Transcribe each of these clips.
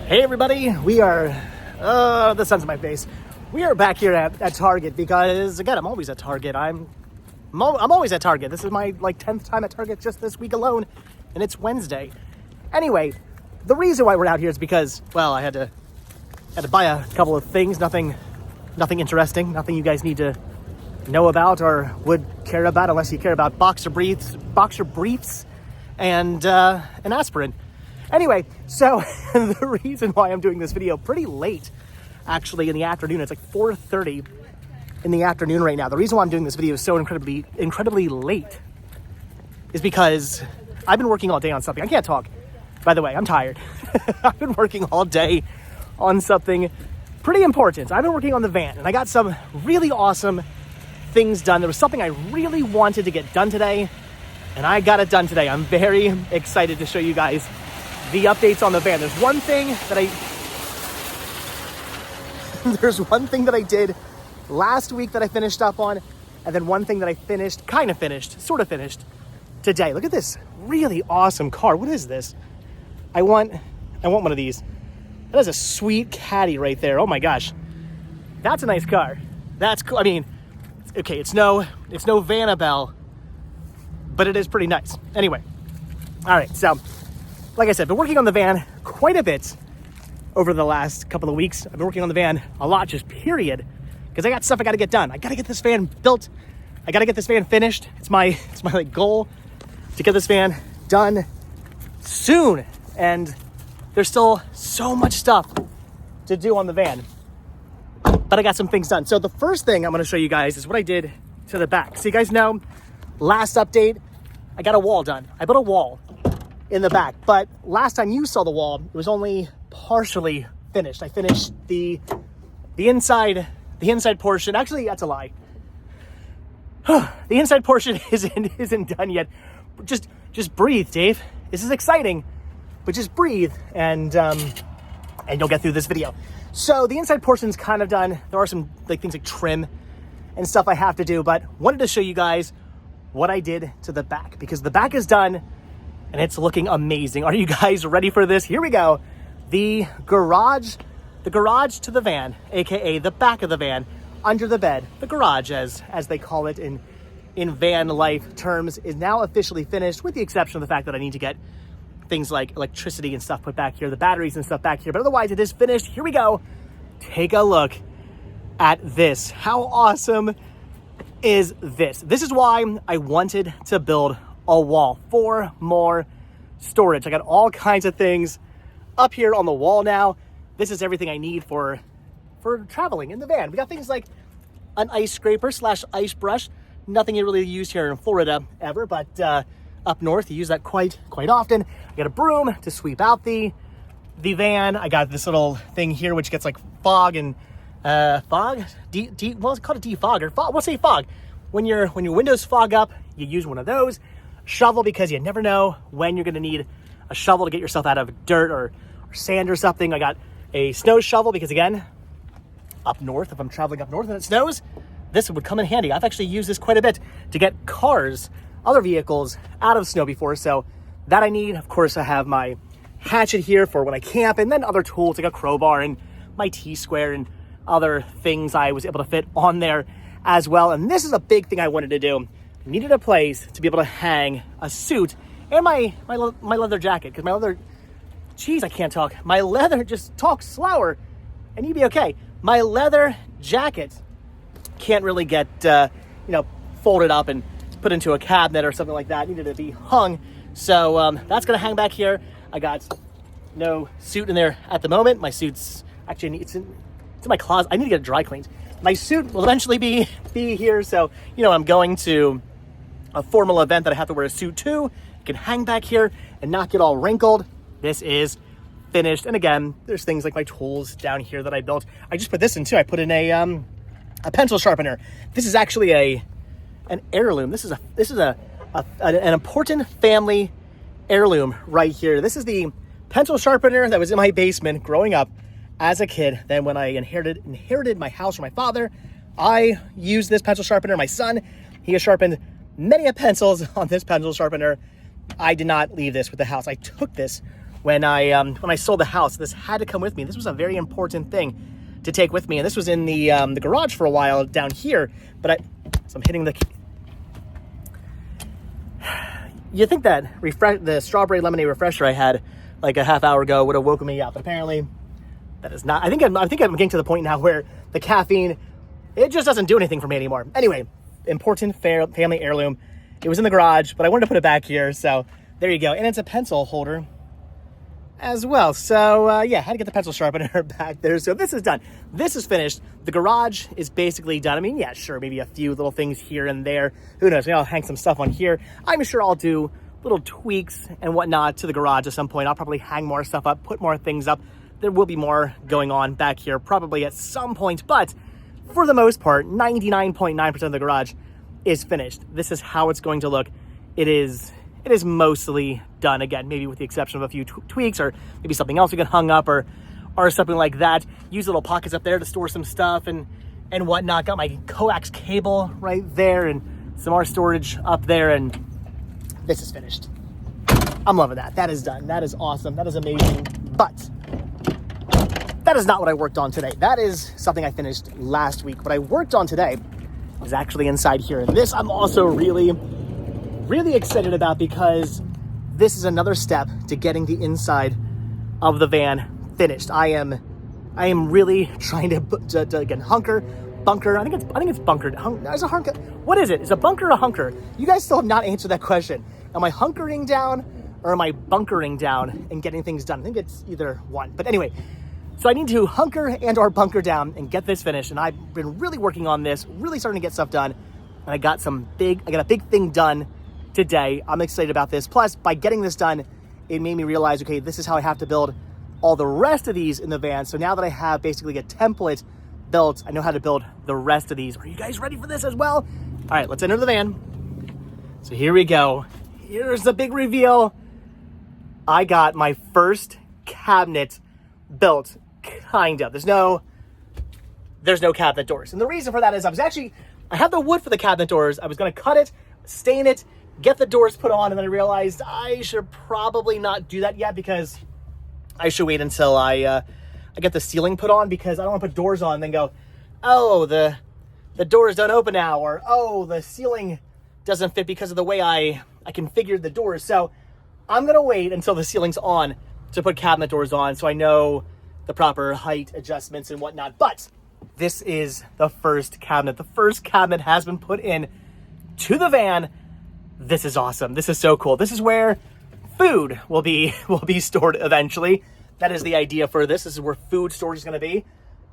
Hey everybody, we are, the sun's on my face. We are back here at Target because, again, I'm always at Target. I'm always at Target. This is my 10th time at Target just this week alone, and it's Wednesday. Anyway, the reason why we're out here is because, well, I had to buy a couple of things, nothing interesting, nothing you guys need to know about or would care about unless you care about boxer briefs, and an aspirin. Anyway, so the reason why I'm doing this video pretty late, actually, in the afternoon, it's like 4:30 in the afternoon right now. The reason why I'm doing this video so incredibly late is because I've been working all day on something. I can't talk, by the way, I'm tired. I've been working all day on something pretty important. I've been working on the van, and I got some really awesome things done. There was something I really wanted to get done today, and I got it done today. I'm very excited to show you guys the updates on the van. There's one thing that I did last week that I finished up on, and then one thing that I sort of finished today. Look at this really awesome car. What is this? I want one of these. That is a sweet caddy right there. Oh my gosh. That's a nice car. That's cool. I mean, okay, it's no Vanabelle, but it is pretty nice. Anyway, all right, so like I said, been working on the van quite a bit over the last couple of weeks. I've been working on the van a lot, just period, because I got stuff I got to get done. I got to get this van built. I got to get this van finished. It's my goal to get this van done soon. And there's still so much stuff to do on the van, but I got some things done. So the first thing I'm going to show you guys is what I did to the back. So you guys know, last update, I got a wall done. I built a wall in the back, but last time you saw the wall, it was only partially finished. I finished the inside portion. Actually, that's a lie. The inside portion isn't done yet. Just breathe, Dave. This is exciting, but just breathe, and you'll get through this video. So the inside portion's kind of done. There are some things like trim and stuff I have to do, but wanted to show you guys what I did to the back, because the back is done and it's looking amazing. Are you guys ready for this? Here we go. The garage to the van, aka the back of the van, under the bed, the garage as they call it in van life terms, is now officially finished, with the exception of the fact that I need to get things like electricity and stuff put back here, the batteries and stuff back here, but otherwise it is finished. Here we go. Take a look at this. How awesome is this? This is why I wanted to build a wall, for more storage. I got all kinds of things up here on the wall now. This is everything I need for traveling in the van. We got things like an ice scraper / ice brush. Nothing you really use here in Florida ever, but up north you use that quite often. I got a broom to sweep out the van. I got this little thing here which gets like fog and well, it's called a defogger. We'll say fog. When your windows fog up, you use one of those. Shovel, because you never know when you're going to need a shovel to get yourself out of dirt or sand or something. I got a snow shovel because, again, up north, if I'm traveling up north and it snows, this would come in handy. I've actually used this quite a bit to get cars, other vehicles, out of snow before. So that I need. Of course, I have my hatchet here for when I camp, and then other tools like a crowbar and my T-square and other things I was able to fit on there as well. And this is a big thing I wanted to do. I needed a place to be able to hang a suit and my leather jacket, because my leather, I can't talk. My leather, just talk slower and you'd be okay. My leather jacket can't really get, folded up and put into a cabinet or something like that. It needed to be hung. So that's going to hang back here. I got no suit in there at the moment. My suit's actually, it's in my closet. I need to get it dry cleaned. My suit will eventually be here. So, I'm going to a formal event that I have to wear a suit to. It can hang back here and not get all wrinkled. This is finished. And again, there's things like my tools down here that I built. I just put this in too. I put in a pencil sharpener. This is actually an heirloom. This is an important family heirloom right here. This is the pencil sharpener that was in my basement growing up as a kid. Then when I inherited my house from my father, I used this pencil sharpener. My son, he has sharpened many pencils on this pencil sharpener. I did not leave this with the house. I took this when I sold the house. This had to come with me. This was a very important thing to take with me. And this was in the garage for a while down here. But so I'm hitting the... You think that the strawberry lemonade refresher I had like a half hour ago would have woken me up. But apparently that is not. I think I'm getting to the point now where the caffeine, it just doesn't do anything for me anymore. Anyway, important family heirloom. It was in the garage, but I wanted to put it back here. So there you go. And it's a pencil holder as well. So yeah, I had to get the pencil sharpener back there. So this is done. This is finished. The garage is basically done. I mean, yeah, sure, maybe a few little things here and there. Who knows? Maybe I'll hang some stuff on here. I'm sure I'll do little tweaks and whatnot to the garage at some point. I'll probably hang more stuff up, put more things up. There will be more going on back here probably at some point, but for the most part, 99.9% of the garage is finished. This is how it's going to look. It is mostly done, again, maybe with the exception of a few tweaks or maybe something else we can hung up or something like that. Use little pockets up there to store some stuff and whatnot. Got my coax cable right there and some more storage up there, and this is finished. I'm loving that. That is done. That is awesome. That is amazing. But that is not what I worked on today. That is something I finished last week. What I worked on today is actually inside here. And this I'm also really excited about because this is another step to getting the inside of the van finished. I am really trying to again bunker. I think it's bunkered. Is a hunker? What is it? Is a bunker a hunker? You guys still have not answered that question. Am I hunkering down or am I bunkering down and getting things done? I think it's either one. But anyway, so I need to hunker and or bunker down and get this finished. And I've been really working on this, really starting to get stuff done. And I got a big thing done today. I'm excited about this. Plus, by getting this done, it made me realize, okay, this is how I have to build all the rest of these in the van. So now that I have basically a template built, I know how to build the rest of these. Are you guys ready for this as well? All right, let's enter the van. So here we go. Here's the big reveal. I got my first cabinet built, kind of. There's no cabinet doors. And the reason for that is I have the wood for the cabinet doors. I was gonna cut it, stain it, get the doors put on, and then I realized I should probably not do that yet because I should wait until I get the ceiling put on, because I don't want to put doors on and then go, oh, the doors don't open now, or oh, the ceiling doesn't fit because of the way I configured the doors. So I'm going to wait until the ceiling's on to put cabinet doors on so I know the proper height adjustments and whatnot. But this is the first cabinet. The first cabinet has been put in to the van. This is awesome. This is so cool. This is where food will be stored eventually. That is the idea for this. This is where food storage is going to be.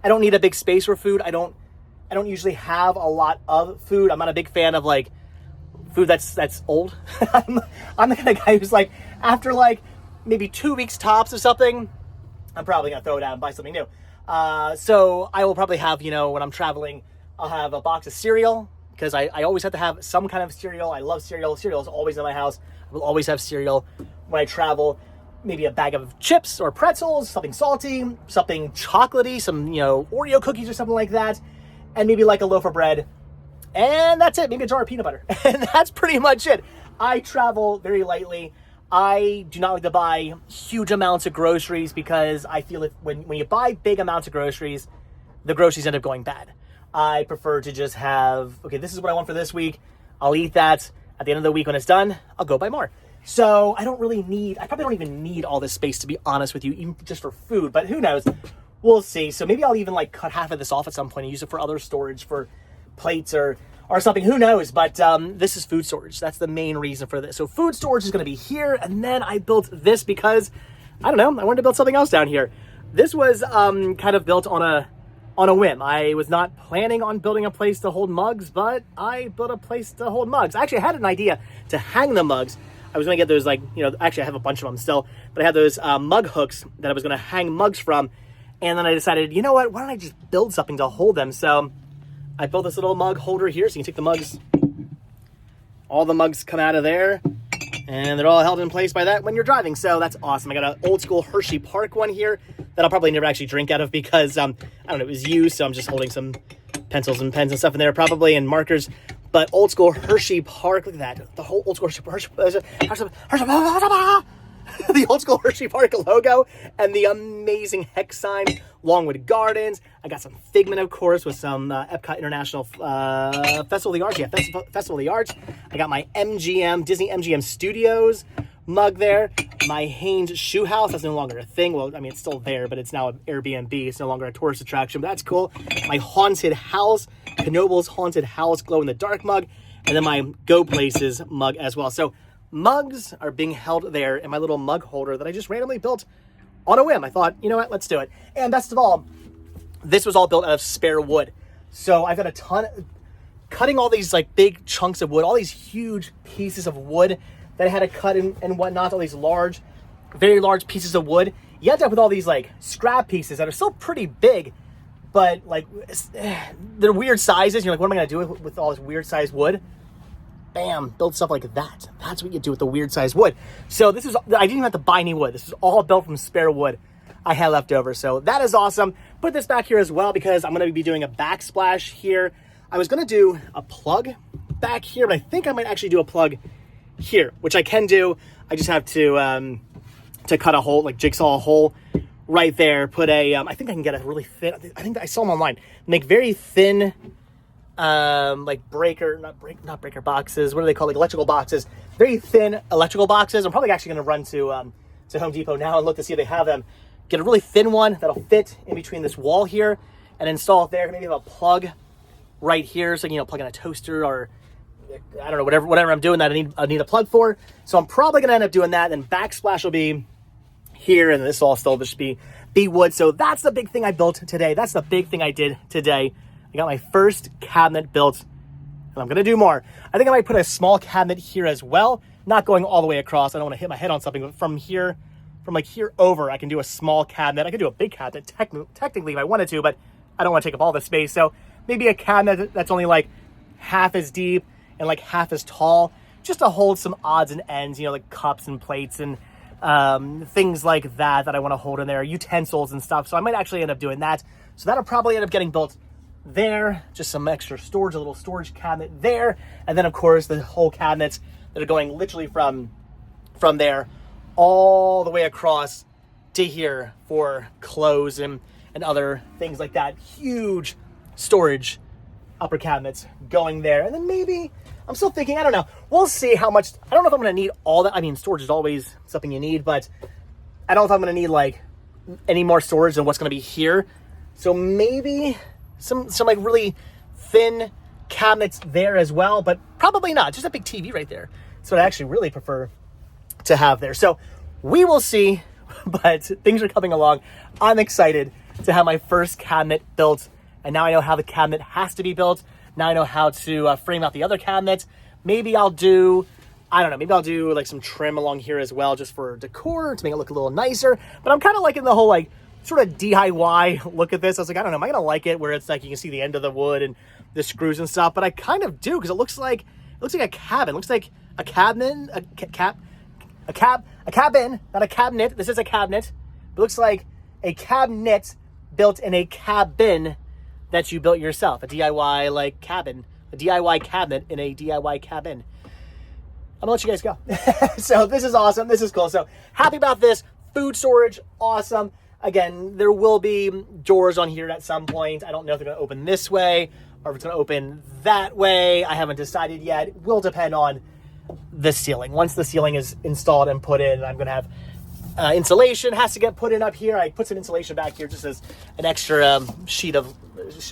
I don't need a big space for food. I don't usually have a lot of food. I'm not a big fan of like food that's old. I'm the kind of guy who's like, after like maybe 2 weeks tops or something, I'm probably gonna throw it out and buy something new. So I will probably have, when I'm traveling, I'll have a box of cereal, because I always have to have some kind of cereal. I love cereal. Cereal is always in my house. I will always have cereal when I travel. Maybe a bag of chips or pretzels, something salty, something chocolatey, some, Oreo cookies or something like that. And maybe like a loaf of bread. And that's it. Maybe a jar of peanut butter. And that's pretty much it. I travel very lightly. I do not like to buy huge amounts of groceries because I feel that when you buy big amounts of groceries, the groceries end up going bad. I prefer to just have, okay, this is what I want for this week. I'll eat that. At the end of the week when it's done, I'll go buy more. So I probably don't even need all this space, to be honest with you, even just for food, but who knows? We'll see. So maybe I'll even like cut half of this off at some point and use it for other storage, for plates or something, who knows? But this is food storage. That's the main reason for this. So food storage is going to be here. And then I built this because, I don't know, I wanted to build something else down here. This was kind of built on a whim. I was not planning on building a place to hold mugs, but I built a place to hold mugs. Actually, I had an idea to hang the mugs. I was going to get those actually I have a bunch of them still, but I had those mug hooks that I was going to hang mugs from. And then I decided, you know what, why don't I just build something to hold them? So I built this little mug holder here, so you can take the mugs. All the mugs come out of there, and they're all held in place by that when you're driving. So that's awesome. I got an old school Hershey Park one here that I'll probably never actually drink out of because, I don't know, it was used. So I'm just holding some pencils and pens and stuff in there probably, and markers. But old school Hershey Park, look at that. The whole old school Hershey the old school Hershey Park logo and the amazing hex sign, Longwood Gardens. I got some Figment, of course, with some Epcot International Festival of the Arts. Yeah, Festival of the Arts. I got my MGM, Disney MGM Studios mug there. My Haynes Shoe House, that's no longer a thing. Well, I mean, it's still there, but it's now an Airbnb. It's no longer a tourist attraction, but that's cool. My Haunted House, Knoebel's Haunted House glow-in-the-dark mug, and then my Go Places mug as well. So mugs are being held there in my little mug holder that I just randomly built on a whim. I thought, you know what, let's do it. And best of all, this was all built out of spare wood. So I've got a ton, cutting all these like big chunks of wood, all these huge pieces of wood that I had to cut and whatnot, all these large, very large pieces of wood. You end up with all these like scrap pieces that are still pretty big, but like they're weird sizes. You're like, what am I gonna do with all this weird sized wood? Bam, build stuff like that. That's what you do with the weird sized wood. So this is, I didn't even have to buy any wood. This is all built from spare wood I had left over. So that is awesome. Put this back here as well because I'm going to be doing a backsplash here. I was going to do a plug back here, but I think I might actually do a plug here, which I can do. I just have to cut a hole, like jigsaw a hole right there. Put a, I think I can get a really thin, I think I saw them online. Make very thin, like not breaker boxes. What are they called? Like electrical boxes. Very thin electrical boxes. I'm probably actually going to run to Home Depot now and look to see if they have them. Get a really thin one that'll fit in between this wall here and install it there. Maybe have a plug right here, so you know, plug in a toaster or I don't know, whatever I'm doing that I need a plug for. So I'm probably going to end up doing that. And backsplash will be here, and this will all still just be wood. So that's the big thing I built today. That's the big thing I did today. I got my first cabinet built, and I'm going to do more. I think I might put a small cabinet here as well, not going all the way across. I don't want to hit my head on something, but from here, from like here over, I can do a small cabinet. I could do a big cabinet technically if I wanted to, but I don't want to take up all the space. So maybe a cabinet that's only like half as deep and like half as tall, just to hold some odds and ends, you know, like cups and plates and things like that I want to hold in there, utensils and stuff. So I might actually end up doing that. So that'll probably end up getting built there, just some extra storage, a little storage cabinet there, and then of course the whole cabinets that are going literally from there all the way across to here for clothes and other things like that. Huge storage upper cabinets going there, and then maybe I'm still thinking, I don't know, we'll see how much. I don't know if I'm going to need all that. I mean, storage is always something you need, but I don't know if I'm going to need like any more storage than what's going to be here. So maybe some like really thin cabinets there as well, but probably not. Just a big TV right there. So I actually really prefer to have there. So we will see, but things are coming along. I'm excited to have my first cabinet built, and now I know how the cabinet has to be built. Now I know how to frame out the other cabinets. Maybe I'll do, I don't know, maybe I'll do like some trim along here as well, just for decor to make it look a little nicer. But I'm kind of liking the whole like sort of DIY look at this. I was like, I don't know, am I gonna like it where it's like you can see the end of the wood and the screws and stuff? But I kind of do, because it looks like a cabin. It looks like a cabin, a cabin, not a cabinet. This is a cabinet. It looks like a cabinet built in a cabin that you built yourself. A DIY like cabin, a DIY cabinet in a DIY cabin. I'm gonna let you guys go. So this is awesome. This is cool. So happy about this. Food storage, awesome. Again, there will be doors on here at some point. I don't know if they're gonna open this way or if it's gonna open that way. I haven't decided yet. It will depend on the ceiling. Once the ceiling is installed and put in, I'm gonna have insulation has to get put in up here. I put some insulation back here just as an extra sheet of,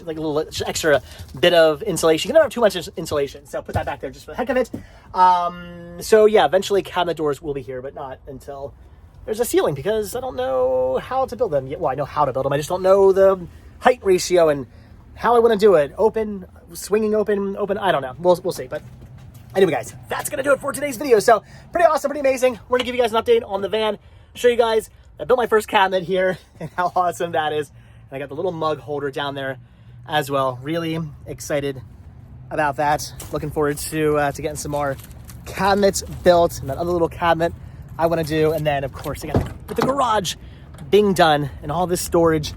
like a little extra bit of insulation. You can never have too much insulation, so put that back there just for the heck of it. So yeah, eventually cabinet doors will be here, but not until there's a ceiling, because I don't know how to build them yet. Well, I know how to build them. I just don't know the height ratio and how I want to do it. Open, swinging open. I don't know. We'll see. But anyway, guys, that's going to do it for today's video. So pretty awesome, pretty amazing. We're going to give you guys an update on the van. Show you guys I built my first cabinet here and how awesome that is. And I got the little mug holder down there as well. Really excited about that. Looking forward to getting some more cabinets built, and that other little cabinet I want to do. And then of course, again, with the garage being done and all this storage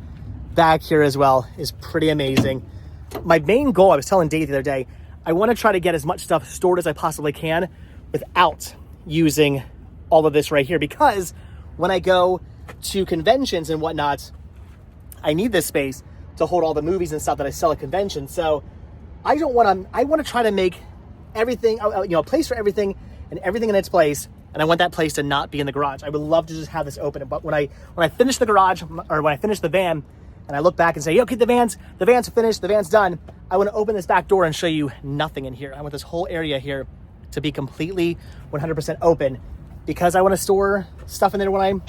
back here as well is pretty amazing. My main goal, I was telling Dave the other day, I want to try to get as much stuff stored as I possibly can without using all of this right here, because when I go to conventions and whatnot, I need this space to hold all the movies and stuff that I sell at conventions. So I want to try to make everything, a place for everything and everything in its place. And I want that place to not be in the garage. I would love to just have this open. But when I finish the garage, or when I finish the van, and I look back and say, okay, the van's finished, the van's done, I want to open this back door and show you nothing in here. I want this whole area here to be completely 100% open, because I want to store stuff in there when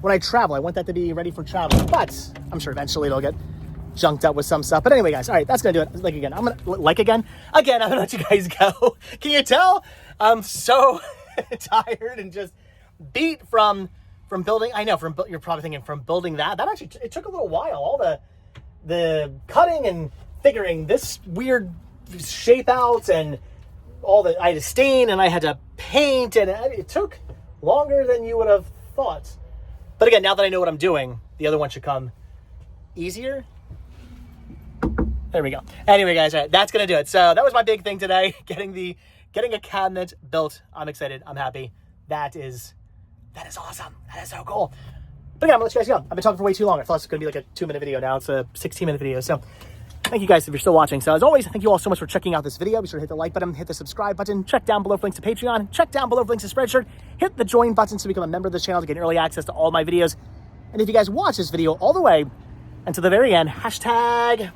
I travel. I want that to be ready for travel. But I'm sure eventually it'll get junked up with some stuff. But anyway, guys, all right, that's gonna do it. Again, I'm gonna let you guys go. Can you tell I'm so tired and just beat from building? I know, you're probably thinking, from building that actually it took a little while. All the cutting and figuring this weird shape out, and I had to stain and I had to paint, and it took longer than you would have thought. But again, now that I know what I'm doing, the other one should come easier. There we go. Anyway, guys, all right, that's going to do it. So that was my big thing today, getting a cabinet built. I'm excited. I'm happy. That is awesome. That is so cool. But again, I'm going to let you guys go. I've been talking for way too long. I thought it was going to be like a 2-minute video. Now it's a 16-minute video. So thank you guys if you're still watching. So as always, thank you all so much for checking out this video. Be sure to hit the like button, hit the subscribe button, check down below for links to Patreon, check down below for links to Spreadshirt, hit the join button to become a member of this channel to get early access to all my videos. And if you guys watch this video all the way and to the very end, hashtag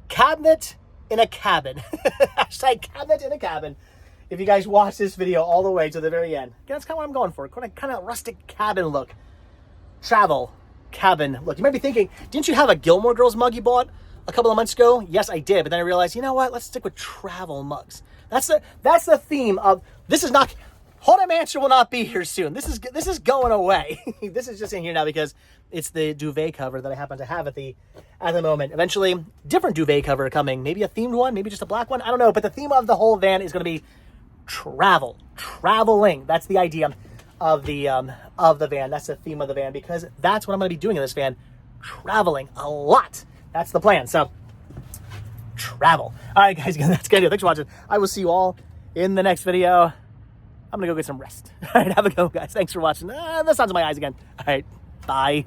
cabinet in a cabin. Hashtag cabinet in a cabin. If you guys watch this video all the way to the very end. That's kind of what I'm going for. Kind of rustic cabin look. Travel cabin look. You might be thinking, didn't you have a Gilmore Girls mug you bought a couple of months ago? Yes, I did. But then I realized, you know what? Let's stick with travel mugs. That's the theme of this. Is not Haunted Mansion will not be here soon. This is going away. This is just in here now because it's the duvet cover that I happen to have at the moment. Eventually, different duvet cover coming. Maybe a themed one, maybe just a black one. I don't know. But the theme of the whole van is going to be traveling. That's the idea of the van. That's the theme of the van, because that's what I'm going to be doing in this van. Traveling a lot. That's the plan. So travel. All right, guys, that's good. Thanks for watching. I will see you all in the next video. I'm going to go get some rest. All right, have a go, guys. Thanks for watching. The sun's in my eyes again. All right, bye.